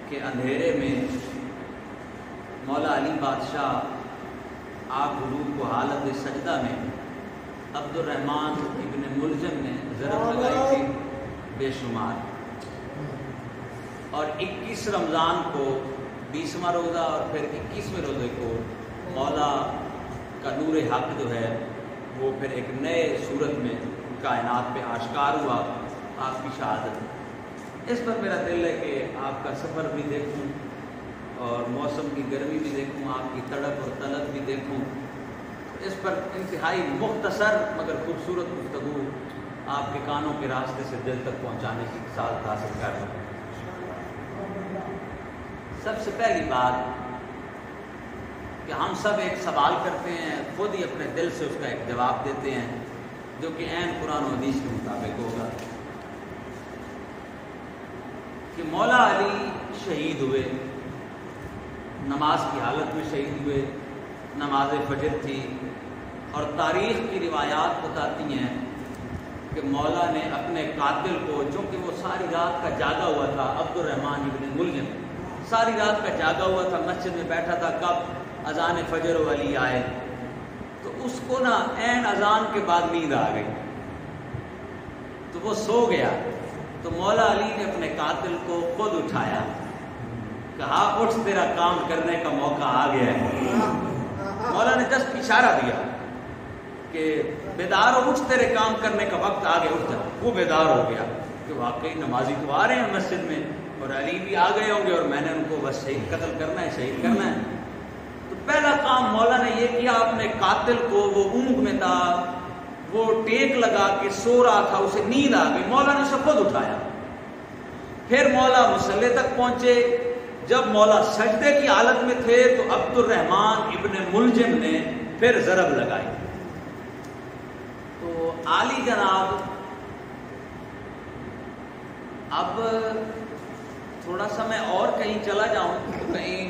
کہ اندھیرے میں مولا علی بادشاہ آپ حضور کو حالت سجدہ میں عبد الرحمن ابن ملجم نے ضرب لگائی تھی بے شمار، اور 21 رمضان کو 20واں روزہ اور پھر 21ویں روزے کو مولا کا نور حق جو ہے وہ پھر ایک نئے صورت میں کائنات پہ آشکار ہوا، آپ کی شہادت۔ اس پر میرا دل ہے کہ آپ کا سفر بھی دیکھوں اور موسم کی گرمی بھی دیکھوں، آپ کی تڑپ اور طلب بھی دیکھوں۔ اس پر انتہائی مختصر مگر خوبصورت گفتگو آپ کے کانوں کے راستے سے دل تک پہنچانے کی سعادت حاصل کر رہا ہوں۔ سب سے پہلی بات کہ ہم سب ایک سوال کرتے ہیں، خود ہی اپنے دل سے اس کا ایک جواب دیتے ہیں جو کہ عین قرآن و حدیث کے مطابق ہوگا کہ مولا علی شہید ہوئے، نماز کی حالت میں شہید ہوئے، نماز فجر تھی، اور تاریخ کی روایات بتاتی ہیں کہ مولا نے اپنے قاتل کو، چونکہ وہ ساری رات کا جاگا ہوا تھا، عبد الرحمن ابن ملجم ساری رات کا جاگا ہوا تھا، مسجد میں بیٹھا تھا، کب اذان فجر والی آئے تو اس کو نا عین اذان کے بعد نیند آ گئی تو وہ سو گیا، تو مولا علی نے اپنے قاتل کو خود اٹھایا، کہا اٹھ تیرا کام کرنے کا موقع آ گیا ہے۔ مولا نے جسٹ اشارہ دیا کہ بیدار ہو، اٹھ تیرے کام کرنے کا وقت آ گیا، اٹھ جا۔ وہ بیدار ہو گیا کہ واقعی نمازی تو آ رہے ہیں مسجد میں اور علی بھی آ گئے ہوں گے اور میں نے ان کو بس شہید قتل کرنا ہے، شہید کرنا ہے۔ تو پہلا کام مولا نے یہ کیا، اپنے قاتل کو، وہ اونگ میں تھا، وہ ٹیک لگا کے سو رہا تھا، اسے نیند آ گئی، مولا نے اسے خود اٹھایا۔ پھر مولا مصلی تک پہنچے، جب مولا سجدے کی حالت میں تھے تو عبد الرحمن ابن ملجم نے پھر ضرب لگائی۔ تو عالی جناب اب تھوڑا سا میں اور کہیں چلا جاؤں تو کہیں،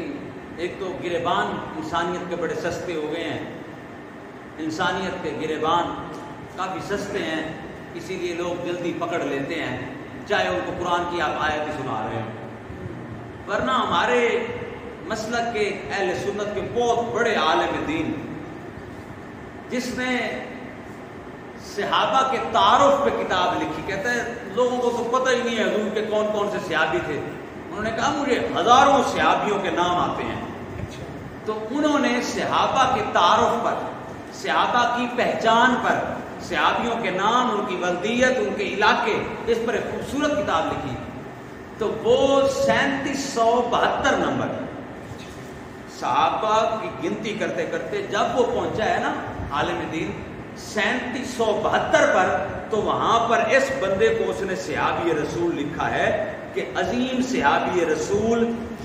ایک تو گریبان انسانیت کے بڑے سستے ہو گئے ہیں، انسانیت کے گریبان کافی سستے ہیں، اسی لیے لوگ جلدی پکڑ لیتے ہیں چاہے ان کو قرآن کی آپ آیت ہی سنا رہے ہیں۔ ورنہ ہمارے مسلک کے اہل سنت کے بہت بڑے عالم دین جس نے صحابہ کے تعارف پہ کتاب لکھی، کہتے ہیں لوگوں کو تو پتہ ہی نہیں ہے حضور کے کون کون سے صحابی تھے، انہوں نے کہا مجھے ہزاروں صحابیوں کے نام آتے ہیں، تو انہوں نے صحابہ کے تعارف پر، صحابہ کی پہچان پر، صحابیوں کے نام، ان کی ولدیت، ان کے علاقے، اس پر ایک خوبصورت کتاب لکھی۔ تو وہ 3772 نمبر صحابہ کی گنتی کرتے کرتے جب وہ پہنچا ہے نا عالم دین 3772 پر، تو وہاں پر اس بندے کو اس نے صحابی رسول لکھا ہے کہ عظیم صحابی رسول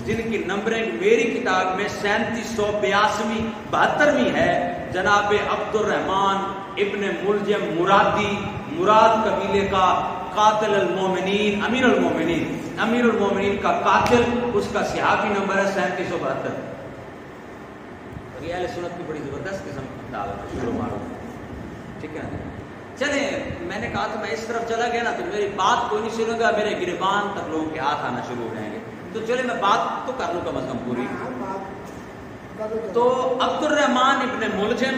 جن کی نمبرنگ میری کتاب میں 3782 ہے، جناب عبد الرحمن ابن ملجم مرادی، مراد قبیلے کا، قاتل المومنین، امیر المومنین کا قاتل، اس کا صحابی نمبر ہے 3772۔ اور یہ اہل سنت کی بڑی زبردست قسم کی کتاب ہے، شروع مارو، ٹھیک ہے نا؟ چلیں، میں نے کہا تو میں اس طرف چلا گیا نا تو میری بات کوئی نہیں سنوں گا، میرے گریبان تک لوگوں کے ہاتھ آنا شروع ہو جائیں گے، تو چلے میں بات تو کر لوں کم از کم پوری۔ تو عبد الرحمن ابن ملجم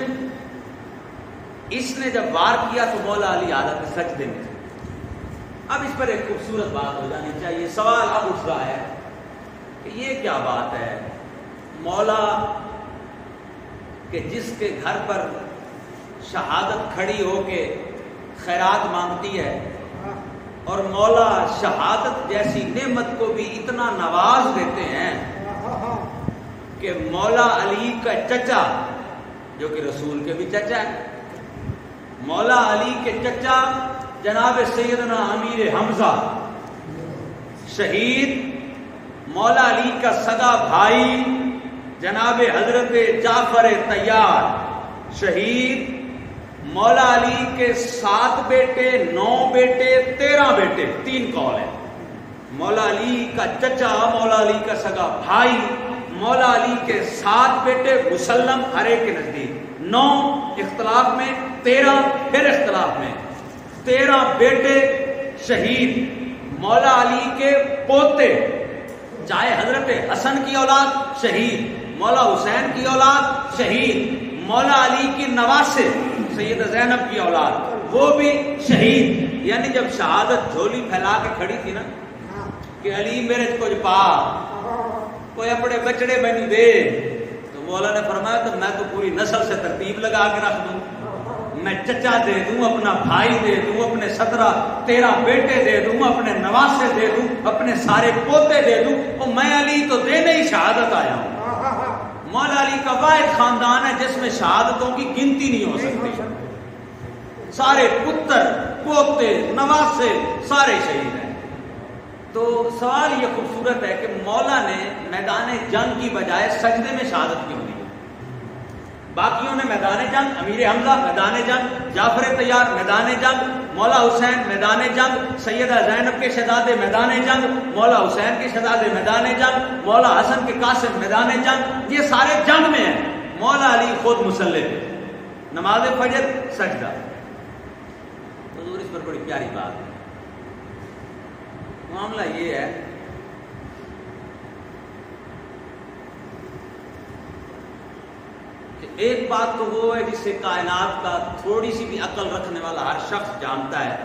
اس نے جب وار کیا تو مولا علی حالت سجدے میں تھے۔ اب اس پر ایک خوبصورت بات ہو جانی چاہیے، سوال اب اٹھ رہا ہے کہ یہ کیا بات ہے، مولا کہ جس کے گھر پر شہادت کھڑی ہو کے خیرات مانگتی ہے، اور مولا شہادت جیسی نعمت کو بھی اتنا نواز دیتے ہیں کہ مولا علی کا چچا جو کہ رسول کے بھی چچا ہے، مولا علی کے چچا جناب سیدنا امیر حمزہ شہید، مولا علی کا سگا بھائی جناب حضرت جعفر طیار شہید، مولا علی کے 7 بیٹے، 9 بیٹے، 13 بیٹے، 3 قول ہیں، مولا علی کا چچا، مولا علی کا سگا بھائی، مولا علی کے 7 بیٹے مسلم ہر ایک کے نزدیک، 9 اختلاف میں، 13 پھر اختلاف میں، 13 بیٹے شہید، مولا علی کے پوتے چاہے حضرت حسن کی اولاد شہید، مولا حسین کی اولاد شہید، مولا علی کی نواسے سیدہ زینب کی اولاد وہ بھی شہید۔ یعنی جب شہادت جھولی پھیلا کے کھڑی تھی نا کہ علی میرے کچھ پا، کوئی اپنے بچڑے مینوں دے، تو مولا نے فرمایا تو میں تو پوری نسل سے ترتیب لگا کے رکھ دوں، میں چچا دے دوں، اپنا بھائی دے دوں، اپنے 17-13 بیٹے دے دوں، اپنے نواسے دے دوں، اپنے سارے پوتے دے دوں، اور میں علی تو دینے ہی شہادت آیا ہوں۔ مولا علی کا واحد خاندان ہے جس میں شہادتوں کی گنتی نہیں ہو سکتی، سارے پتر پوتے نواسے سارے شہید ہیں۔ تو سوال یہ خوبصورت ہے کہ مولا نے میدان جنگ کی بجائے سجدے میں شہادت کیوں دی؟ باقیوں نے میدان جنگ، امیر حمزہ میدان جنگ، جعفر طیار میدان جنگ، مولا حسین میدان جنگ، سیدہ زینب کے شہزادے میدان جنگ، مولا حسین کے شہزادے میدان جنگ، مولا حسن کے قاسم میدان جنگ، یہ سارے جنگ میں ہیں۔ مولا علی خود مصلی پہ نماز فجر سجدہ۔ حضور اس پر بڑی پیاری بات ہے۔ معاملہ یہ ہے کہ ایک بات تو وہ ہے جسے کائنات کا تھوڑی سی بھی عقل رکھنے والا ہر شخص جانتا ہے،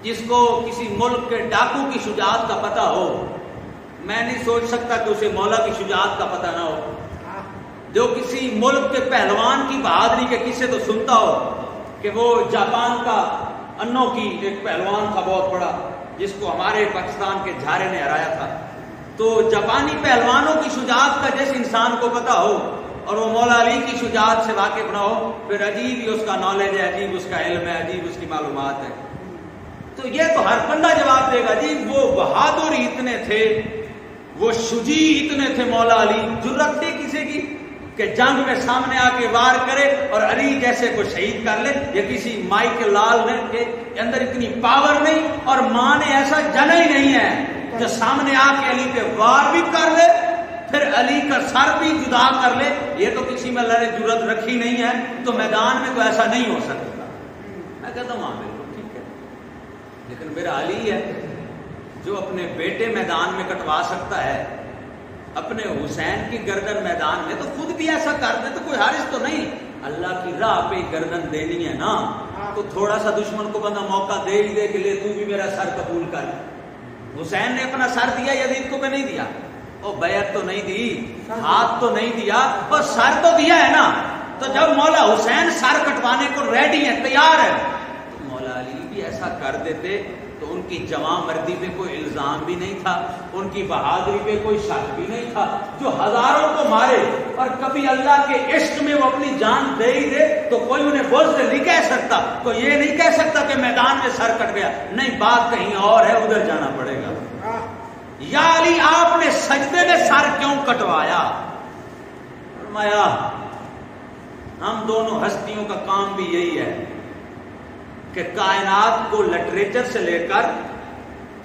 جس کو کسی ملک کے ڈاکو کی شجاعت کا پتہ ہو، میں نہیں سوچ سکتا کہ اسے مولا کی شجاعت کا پتہ نہ ہو۔ جو کسی ملک کے پہلوان کی بہادری کے قصے تو سنتا ہو کہ وہ جاپان کا انو کی ایک پہلوان تھا بہت بڑا، جس کو ہمارے پاکستان کے جھارے نے ہرایا تھا، تو جاپانی پہلوانوں کی شجاعت کا جس انسان کو پتہ ہو اور وہ مولا علی کی شجاعت سے واقف نہ ہو، پھر عجیب ہی اس کا نالج ہے، عجیب اس کا علم ہے، عجیب اس کی معلومات ہے۔ تو یہ تو ہر بندہ جواب دے گا جی وہ بہادر اتنے تھے، وہ شجاع اتنے تھے مولا علی، جرأت تھی کسی کی کہ جنگ میں سامنے آ کے وار کرے اور علی جیسے کو شہید کر لے؟ یا کسی مائی کے لال نے کے اندر اتنی پاور نہیں اور ماں نے ایسا جنا ہی نہیں ہے جو سامنے آ کے علی پہ وار بھی کر لے پھر علی کا سر بھی جدا کر لے؟ یہ تو کسی میں اللہ نے جرأت رکھی نہیں ہے، تو میدان میں تو ایسا نہیں ہو سکتا۔ میں کہتا ہوں ہاں بالکل ٹھیک ہے، لیکن میرا علی ہے جو اپنے بیٹے میدان میں کٹوا سکتا ہے، اپنے حسین کی گردن میدان میں، تو خود بھی ایسا کر دے تو کوئی حارث تو نہیں۔ اللہ کی راہ پہ گردن دینی ہے نا، تو تھوڑا سا دشمن کو بندہ موقع دے ہی دے کہ لے تو بھی میرا سر قبول کر۔ حسین نے اپنا سر دیا یزید کو کہ نہیں دیا؟ اور بیعت تو نہیں دی، ہاتھ تو نہیں دیا، اور سر تو دیا ہے نا۔ تو جب مولا حسین سر کٹوانے کو ریڈی ہے، تیار ہے، تو مولا علی بھی ایسا کر دیتے تو ان کی جواں مردی پہ کوئی الزام بھی نہیں تھا، ان کی بہادری پہ کوئی شک بھی نہیں تھا۔ جو ہزاروں کو مارے اور کبھی اللہ کے عشق میں وہ اپنی جان دے ہی دے تو کوئی انہیں بزدل نہیں کہہ سکتا، تو یہ نہیں کہہ سکتا کہ میدان میں سر کٹ گیا، نہیں، بات کہیں اور ہے، ادھر جانا پڑے گا۔ یا علی آپ نے سجدے میں سر کیوں کٹوایا؟ فرمایا ہم دونوں ہستیوں کا کام بھی یہی ہے کہ کائنات کو لٹریچر سے لے کر،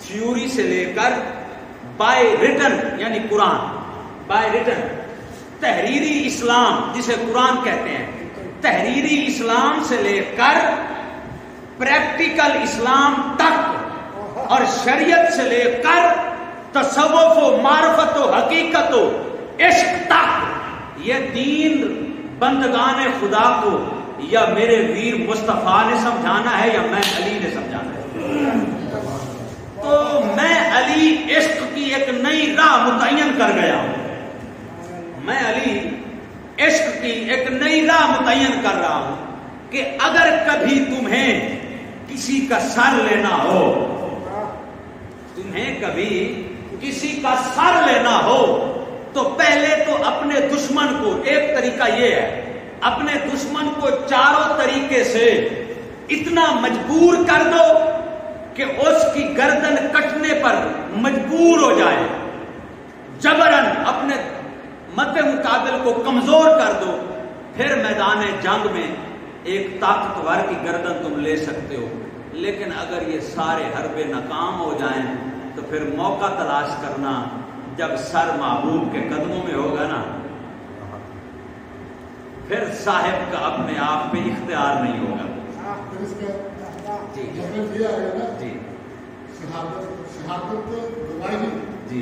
تھیوری سے لے کر، بائی ریٹن یعنی قرآن، بائی ریٹن تحریری اسلام جسے قرآن کہتے ہیں، تحریری اسلام سے لے کر پریکٹیکل اسلام تک، اور شریعت سے لے کر تصوف و معرفت و حقیقت و عشق تک، یہ دین بندگان خدا کو یا میرے ویر مصطفیٰ نے سمجھانا ہے یا میں علی نے سمجھانا ہے؟ تو میں علی عشق کی ایک نئی راہ متعین کر گیا ہوں، میں علی عشق کی ایک نئی راہ متعین کر رہا ہوں کہ اگر کبھی تمہیں کسی کا سر لینا ہو، تمہیں کبھی کسی کا سر لینا ہو تو پہلے تو اپنے دشمن کو، ایک طریقہ یہ ہے، اپنے دشمن کو چاروں طریقے سے اتنا مجبور کر دو کہ اس کی گردن کٹنے پر مجبور ہو جائے، جبرن اپنے مد مقابل کو کمزور کر دو، پھر میدان جنگ میں ایک طاقتور کی گردن تم لے سکتے ہو۔ لیکن اگر یہ سارے حربے ناکام ہو جائیں تو پھر موقع تلاش کرنا جب سر محبوب کے قدموں میں ہوگا نا، پھر صاحب کا اپنے آپ پہ اختیار نہیں ہوگا۔ جی جی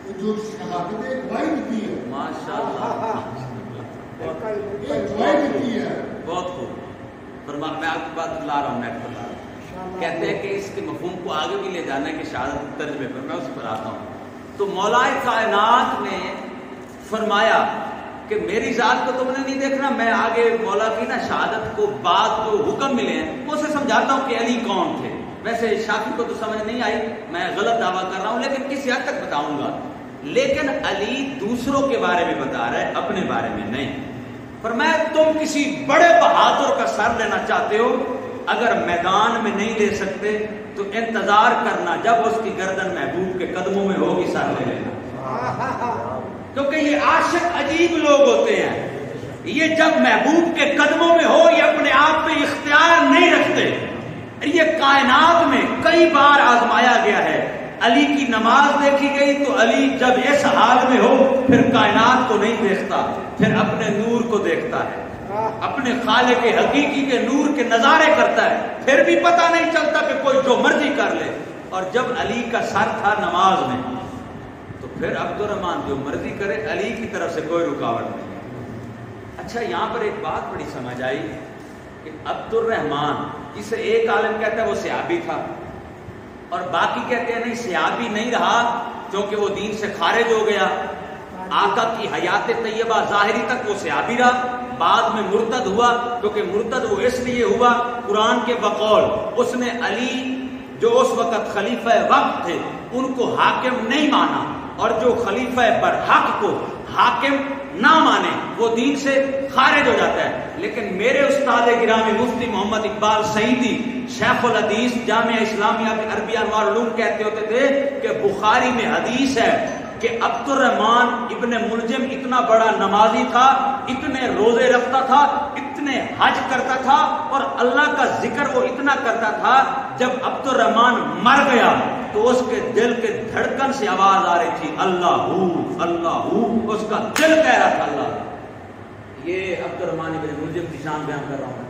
جی جو شہادت گواہی دیتی ہے، ماشاءاللہ گواہی دیتی ہے. بہت خوب. میں آپ کی بات لا رہا ہوں، نیٹ پر لا رہا ہوں. کہتے ہیں کہ اس کے مفہوم کو آگے بھی لے جانا ہے کہ شہادت ترجمے پر میں اس پر آتا ہوں. تو مولا کائنات نے فرمایا کہ میری ذات کو تم نے نہیں دیکھنا، میں آگے مولا کی نا شہادت کو بعد جو حکم ملے ہیں وہ سے سمجھاتا ہوں کہ علی کون تھے. ویسے شافی کو تو سمجھ نہیں آئی، میں غلط دعویٰ کر رہا ہوں، لیکن کسی حد تک بتاؤں گا. لیکن علی دوسروں کے بارے میں بتا رہا ہے، اپنے بارے میں نہیں. فرمایا تم کسی بڑے بہادر کا سر لینا چاہتے ہو، اگر میدان میں نہیں لے سکتے تو انتظار کرنا، جب اس کی گردن محبوب کے قدموں میں ہوگی سر لے لینا. کیونکہ یہ عاشق عجیب لوگ ہوتے ہیں، یہ جب محبوب کے قدموں میں ہو یہ اپنے آپ پہ اختیار نہیں رکھتے. یہ کائنات میں کئی بار آزمایا گیا ہے. علی کی نماز دیکھی گئی تو علی جب اس حال میں ہو پھر کائنات کو نہیں دیکھتا، پھر اپنے نور کو دیکھتا ہے، اپنے خالق حقیقی کے نور کے نظارے کرتا ہے، پھر بھی پتہ نہیں چلتا کہ کوئی جو مرضی کر لے. اور جب علی کا سر تھا نماز میں تو پھر عبد الرحمن جو مرضی کرے، علی کی طرف سے کوئی رکاوٹ نہیں. اچھا یہاں پر ایک بات بڑی سمجھ آئی کہ عبد الرحمن جسے ایک عالم کہتا ہے وہ صحابی تھا اور باقی کہتے ہیں نہیں صحابی نہیں رہا کیونکہ وہ دین سے خارج ہو گیا. آقا کی حیات طیبہ ظاہری تک وہ صحابی رہا، بعد میں مرتد ہوا، کیونکہ مرتد وہ اس لیے ہوا قرآن کے بقول اس نے علی جو اس وقت خلیفہ وقت تھے ان کو حاکم نہیں مانا، اور جو خلیفہ برحق کو حاکم نہ مانے وہ دین سے خارج ہو جاتا ہے. لیکن میرے استاد گرامی مفتی محمد اقبال سعیدی شیخ الحدیث جامعہ اسلامیہ کے عربی انوار العلوم کہتے ہوتے تھے کہ بخاری میں حدیث ہے کہ عبد الرحمن ابن ملجم اتنا بڑا نمازی تھا، اتنے روزے رکھتا تھا، اتنے حج کرتا تھا اور اللہ کا ذکر وہ اتنا کرتا تھا، جب عبد الرحمن مر گیا تو اس کے دل کے دھڑکن سے آواز آ رہی تھی اللہ اللہ، اس کا دل کہہ رہا تھا اللہ. یہ عبد الرحمن ابن ملجم کی شان بیان کر رہا ہوں.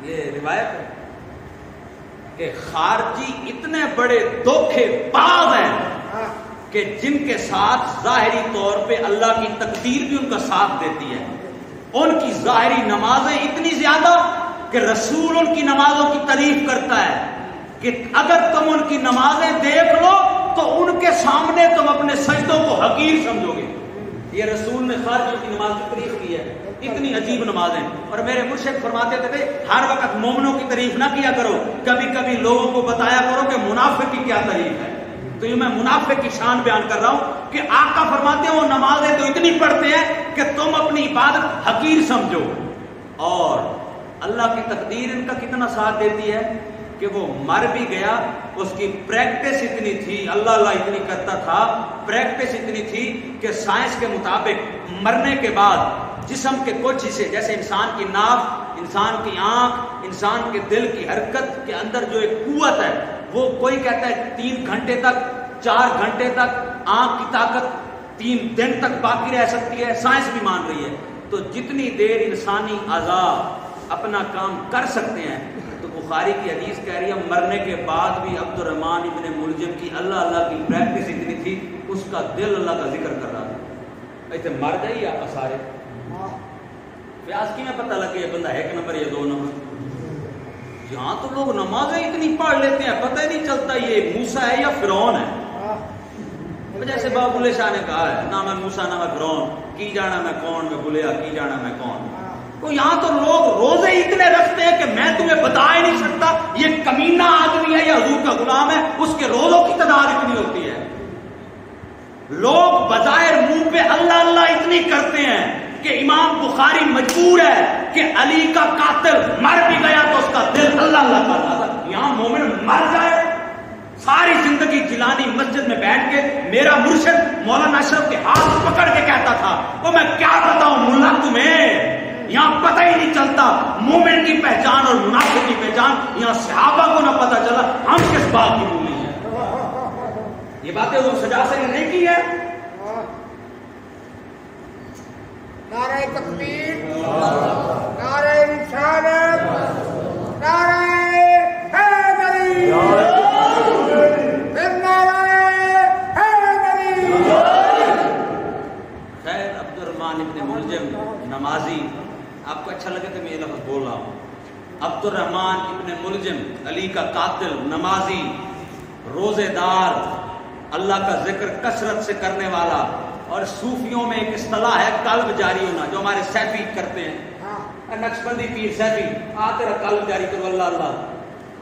یہ روایت ہے کہ خارجی اتنے بڑے دھوکے باز ہیں کہ جن کے ساتھ ظاہری طور پہ اللہ کی تقدیر بھی ان کا ساتھ دیتی ہے. ان کی ظاہری نمازیں اتنی زیادہ کہ رسول ان کی نمازوں کی تعریف کرتا ہے کہ اگر تم ان کی نمازیں دیکھ لو تو ان کے سامنے تم اپنے سجدوں کو حقیر سمجھو گے. یہ رسول نے خارجیوں کی نماز کی تعریف کی ہے، اتنی عجیب نمازیں. اور میرے مرشد فرماتے تھے ہر وقت مومنوں کی تعریف نہ کیا کرو، کبھی کبھی لوگوں کو بتایا کرو کہ منافق کی کیا تعریف ہے. تو یہ میں منافق کی شان بیان کر رہا ہوں کہ آقا فرماتے ہیں وہ نمازیں تو اتنی پڑھتے ہیں کہ تم اپنی عبادت حقیر سمجھو، اور اللہ کی تقدیر ان کا کتنا ساتھ دیتی ہے کہ وہ مر بھی گیا، اس کی پریکٹس اتنی تھی، اللہ اللہ اتنی کرتا تھا، پریکٹس اتنی تھی کہ سائنس کے مطابق مرنے کے بعد جسم کے کچھ حصے جیسے انسان کی ناف، انسان کی آنکھ، انسان کے دل کی حرکت کے اندر جو ایک قوت ہے وہ کوئی کہتا ہے 3 گھنٹے تک، 4 گھنٹے تک آنکھ کی طاقت 3 دن تک باقی رہ سکتی ہے، سائنس بھی مان رہی ہے. تو جتنی دیر انسانی اعضاء اپنا کام کر سکتے ہیں، تو بخاری کی حدیث کہہ رہی ہے مرنے کے بعد بھی عبد الرحمن ابن ملجم کی اللہ اللہ کی پریکٹس اتنی تھی، اس کا دل اللہ کا ذکر کر رہا تھا. ایسے مر جائیے آپ سارے پیاس کی میں پتہ لگے یہ بندہ 1 نمبر یا 2 نمبر. یہاں تو لوگ نمازیں اتنی پڑھ لیتے ہیں پتہ ہی نہیں چلتا یہ موسیٰ ہے یا فرعون ہے. جیسے بابا بلے شاہ نے کہا ہے نہ میں موسیٰ نہ میں فرعون، کی جانا میں کون، میں بلیا کی جانا میں کون. تو یہاں تو لوگ روزے اتنے رکھتے ہیں کہ میں تمہیں بتا ہی نہیں سکتا یہ کمینہ آدمی ہے یا حضور کا غلام ہے، اس کے روزوں کی تعداد اتنی ہوتی ہے. لوگ بظاہر منہ پہ اللہ اللہ اتنی کرتے ہیں کہ امام بخاری مجبور ہے کہ علی کا قاتل مر بھی گیا تو اس کا دل اللہ اللہ کرتا تھا. یہاں مومن مر جائے ساری زندگی جیلانی مسجد میں بیٹھ کے میرا مرشد مولانا اشرف کے ہاتھ پکڑ کے کہتا تھا وہ میں کیا بتاؤں ملا تمہیں، یہاں پتہ ہی نہیں چلتا مومن کی پہچان اور منافق کی پہچان. یہاں صحابہ کو نہ پتہ چلا ہم کس بات کی بولی ہیں. یہ باتیں وہ سجا سے نہیں کی ہے. نعرہ تکبیر، نعرہ رسالت، نعرہ حیدری، ابن ملجم، علی کا قاتل، نمازی، روزے دار، اللہ کا ذکر کثرت سے کرنے والا، اور صوفیوں میں ایک اصطلاح ہے قلب جاری ہونا، جو ہمارے سیفی کرتے ہیں، نقشبندی پیر سیفی، تیرا قلب جاری کرو اللہ اللہ،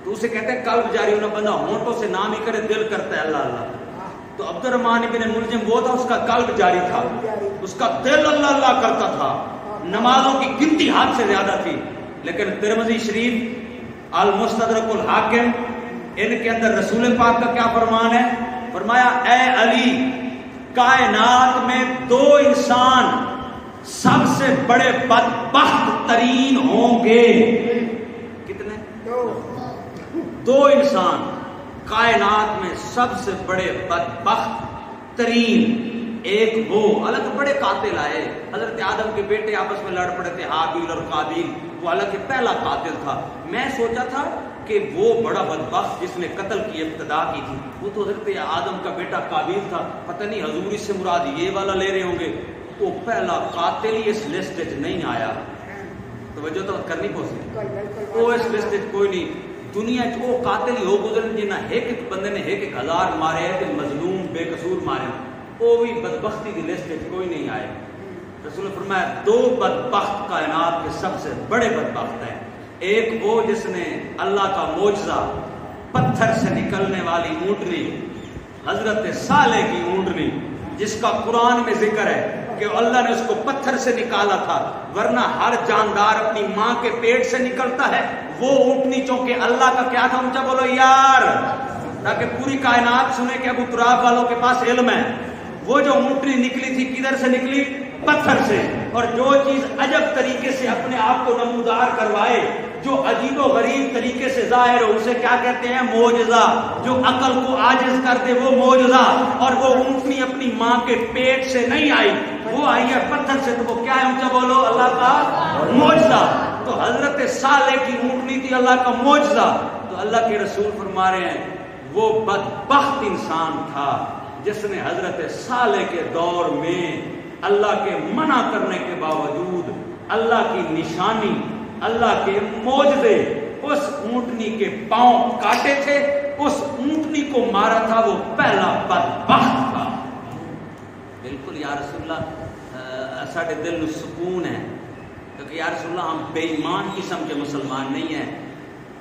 تو اسے کہتے ہیں قلب جاری ہونا، بندہ ہونٹوں سے نام ہی کرے دل کرتا ہے اللہ اللہ. تو عبد الرحمن ابن ملجم وہ تھا، اس کا قلب جاری تھا، اس کا دل اللہ اللہ کرتا تھا، نمازوں کی گنتی ہاتھ سے زیادہ تھی. لیکن ترمذی شریف، المستدرک الحاکم، ان کے اندر رسول پاک کا کیا فرمان ہے؟ فرمایا اے علی، کائنات میں دو انسان سب سے بڑے بدبخت ترین ہوں گے. کتنے؟ دو انسان کائنات میں سب سے بڑے بدبخت ترین. ایک وہ، حالانکہ بڑے قاتل آئے، حضرت آدم کے بیٹے آپس میں لڑ پڑے تھے، حابیل اور قابیل، وہ حالانکہ پہلا قاتل تھا. میں سوچا تھا کہ وہ بڑا بدبخت جس نے قتل کی ابتدا کی تھی، وہ تو حضرت آدم کا بیٹا قابیل تھا. پتہ نہیں حضور اس سے مراد یہ والا لے رہے ہوں گے. وہ پہلا قاتل ہی اس لسٹ نہیں آیا. توجہ تو کرنی پوسی، وہ اس لسٹ کوئی نہیں. دنیا وہ قاتل ہی ہو گزرے جنہیں ایک ایک بندے نے ایک ایک ہزار مارے ہیں، کہ مظلوم بے قصور مارے، وہ بھی بدبختی کی لسٹ کوئی نہیں آئے. رسول فرمایا دو بدبخت کائنات کے سب سے بڑے بدبخت ہیں. ایک وہ جس نے اللہ کا معجزہ، پتھر سے نکلنے والی اونٹنی، حضرت صالح کی اونٹنی، جس کا قرآن میں ذکر ہے کہ اللہ نے اس کو پتھر سے نکالا تھا، ورنہ ہر جاندار اپنی ماں کے پیٹ سے نکلتا ہے. وہ اونٹنی چونکہ اللہ کا کیا تھا، اونچا بولو یار، تاکہ پوری کائنات سنے کہ ابو تراب والوں کے پاس علم ہے. وہ جو اونٹنی نکلی تھی کدھر سے نکلی؟ پتھر سے. اور جو چیز عجب طریقے سے اپنے آپ کو نمودار کروائے، جو عجیب و غریب طریقے سے ظاہر ہو، اسے کیا کہتے ہیں؟ معجزہ. جو عقل کو عاجز کر دے وہ معجزہ. اور وہ اونٹنی اپنی ماں کے پیٹ سے نہیں آئی، وہ آئی ہے پتھر سے. تو وہ کیا ہے؟ اونچا بولو، اللہ کا معجزہ. تو حضرت صالح کی اونٹنی تھی اللہ کا معجزہ. تو اللہ کے رسول فرما رہے ہیں وہ بدبخت انسان تھا جس نے حضرت صالح کے دور میں اللہ کے منع کرنے کے باوجود اللہ کی نشانی، اللہ کے معجزے، اس اونٹنی کے پاؤں کاٹے تھے، اس اونٹنی کو مارا تھا، وہ پہلا بدبخت تھا. بالکل یا رسول اللہ، ساڈے دل میں سکون ہے، کیونکہ یا رسول اللہ ہم بے ایمان قسم کے مسلمان نہیں ہیں.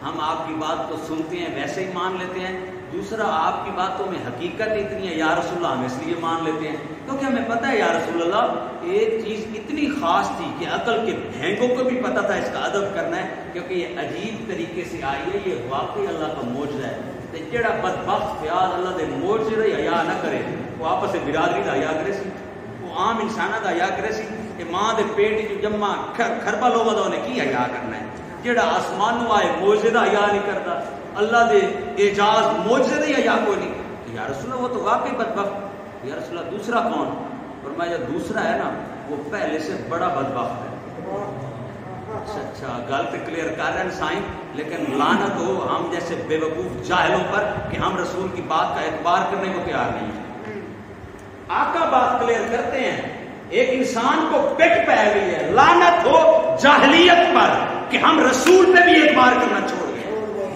ہم آپ کی بات کو سنتے ہیں ویسے ہی مان لیتے ہیں. دوسرا، آپ کی باتوں میں حقیقت اتنی ہے یا رسول اللہ، ہم اس لیے مان لیتے ہیں کیونکہ ہمیں پتہ ہے یا رسول اللہ ایک چیز اتنی خاص تھی کہ عقل کے بھینگوں کو بھی پتہ تھا اس کا ادب کرنا ہے، کیونکہ یہ عجیب طریقے سے آئی ہے، یہ واقعی اللہ کا معجزہ ہے. تے جڑا بدبخت پیار اللہ دے معجزے دا حیا نہ کرے، وہ آپس سے برادری دا حیا کرے سی، وہ عام انساناں دا حیا کرے سی. کہ ماں دے پیٹ وچ جمع کھربا لوگا دا انہیں کی حیا کرنا ہے؟ جڑا آسمانوں آئے معجزے دا حیا نہیں کرتا، اللہ دے اعجاز معجزے دا حیا کوئی نہیں. یا رسول اللہ وہ تو واقعی بدبخت. یا رسول اللہ دوسرا کون؟ فرمایا جو دوسرا ہے نا وہ پہلے سے بڑا بدبخت ہے. اچھا گل تو کلیئر کر رہے ہیں سائیں، لیکن لعنت ہو ہم جیسے بے وقوف جاہلوں پر کہ ہم رسول کی بات کا اعتبار کرنے کو تیار نہیں ہیں. آقا بات کلیئر کرتے ہیں، ایک انسان کو پٹ پہ گئی ہے، لعنت ہو جاہلیت پر کہ ہم رسول پہ بھی اعتبار کرنا چھوڑ گئے.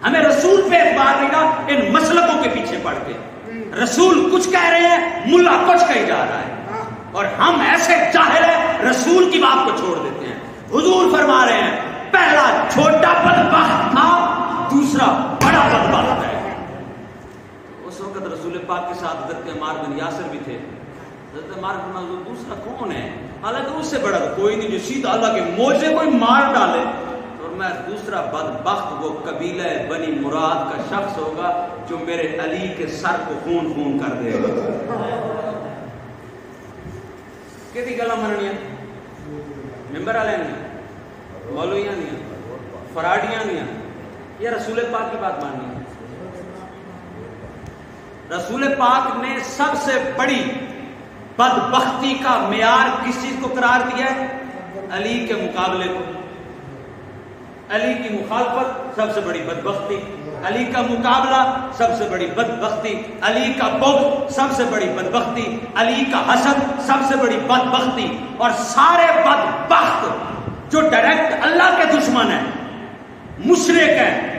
ہمیں رسول پہ اعتبار نہیں رہا ان مسلکوں کے پیچھے پڑ کے. رسول کچھ کہہ رہے ہیں، ملا کچھ کہی جا رہا ہے، اور ہم ایسے جاہل ہیں رسول کی بات کو چھوڑ دیتے ہیں. حضور فرما رہے ہیں پہلا چھوٹا بدبخت تھا، دوسرا بڑا بدبخت ہے. اس وقت رسول پاک کے ساتھ حضرت عمار بن یاسر بھی تھے. حضرت عمار بن یاسر دوسرا کون ہے؟ حالانکہ اس سے بڑا کوئی نہیں جو سیدھا اللہ کے معجزے کوئی مار ڈالے. میں دوسرا بدبخت وہ قبیلہ بنی مراد کا شخص ہوگا جو میرے علی کے سر کو خون خون کر دے گا. کتنی گلا مننیاں؟ ممبر والے نہیں، مولویاں نہیں، فراڈیاں نہیں، یا رسول پاک کی بات ماننی ہے. رسول پاک نے سب سے بڑی بدبختی کا معیار کس چیز کو قرار دیا ہے؟ علی کے مقابلے کو. علی کی مخالفت سب سے بڑی بدبختی، علی کا مقابلہ سب سے بڑی بدبختی، علی کا بغض سب سے بڑی بدبختی، علی کا حسد سب سے بڑی بدبختی. اور سارے بدبخت جو ڈائریکٹ اللہ کے دشمن ہیں، مشرک ہے،